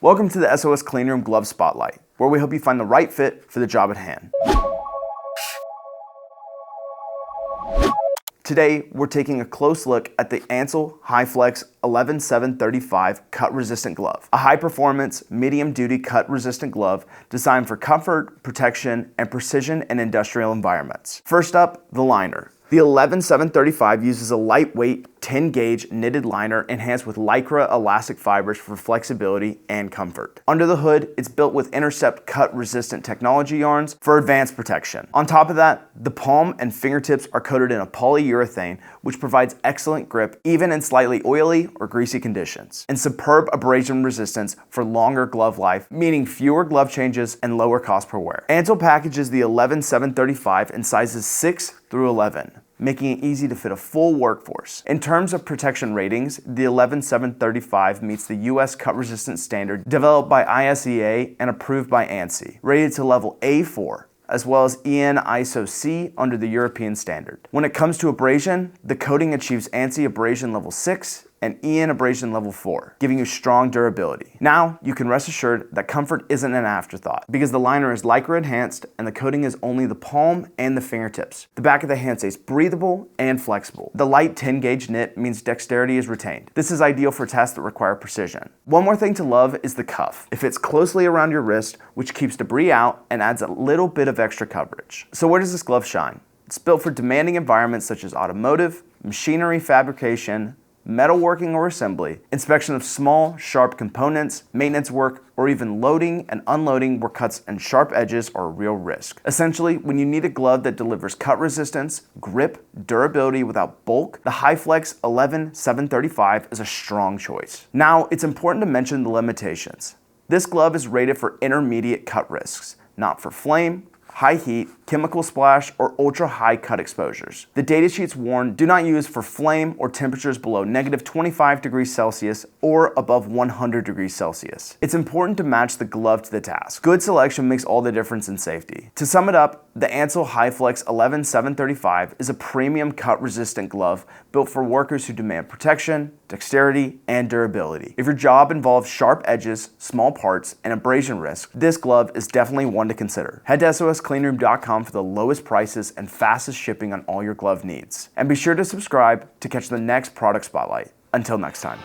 Welcome to the SOS Cleanroom Glove Spotlight, where we help you find the right fit for the job at hand. Today, we're taking a close look at the Ansell HyFlex 11735 cut-resistant glove, a high-performance, medium-duty cut-resistant glove designed for comfort, protection, and precision in industrial environments. First up, the liner. The 11735 uses a lightweight 10-gauge knitted liner enhanced with Lycra elastic fibers for flexibility and comfort. Under the hood, it's built with Intercept cut-resistant technology yarns for advanced protection. On top of that, the palm and fingertips are coated in a polyurethane, which provides excellent grip even in slightly oily or greasy conditions, and superb abrasion resistance for longer glove life, meaning fewer glove changes and lower cost per wear. Ansell packages the 11735 in sizes 6 through 11, making it easy to fit a full workforce. In terms of protection ratings, the 11735 meets the US cut-resistant standard developed by ISEA and approved by Ansell, rated to level A4, as well as EN ISO C under the European standard. When it comes to abrasion, the coating achieves ANSI abrasion level 6 and EN abrasion level 4, giving you strong durability. Now, you can rest assured that comfort isn't an afterthought, because the liner is Lycra enhanced and the coating is only the palm and the fingertips. The back of the hand stays breathable and flexible. The light 10-gauge knit means dexterity is retained. This is ideal for tasks that require precision. One more thing to love is the cuff. It fits closely around your wrist, which keeps debris out and adds a little bit of extra coverage. So where does this glove shine? It's built for demanding environments such as automotive, machinery fabrication, metalworking or assembly, inspection of small, sharp components, maintenance work, or even loading and unloading where cuts and sharp edges are a real risk. Essentially, when you need a glove that delivers cut resistance, grip, durability without bulk, the HyFlex 11735 is a strong choice. Now, it's important to mention the limitations. This glove is rated for intermediate cut risks, not for flame, high heat, chemical splash, or ultra-high cut exposures. The datasheets warn do not use for flame or temperatures below -25 degrees Celsius or above 100 degrees Celsius. It's important to match the glove to the task. Good selection makes all the difference in safety. To sum it up, the Ansell HyFlex 11735 is a premium cut-resistant glove built for workers who demand protection, dexterity, and durability. If your job involves sharp edges, small parts, and abrasion risk, this glove is definitely one to consider. Head to soscleanroom.com for the lowest prices and fastest shipping on all your glove needs. And be sure to subscribe to catch the next product spotlight. Until next time.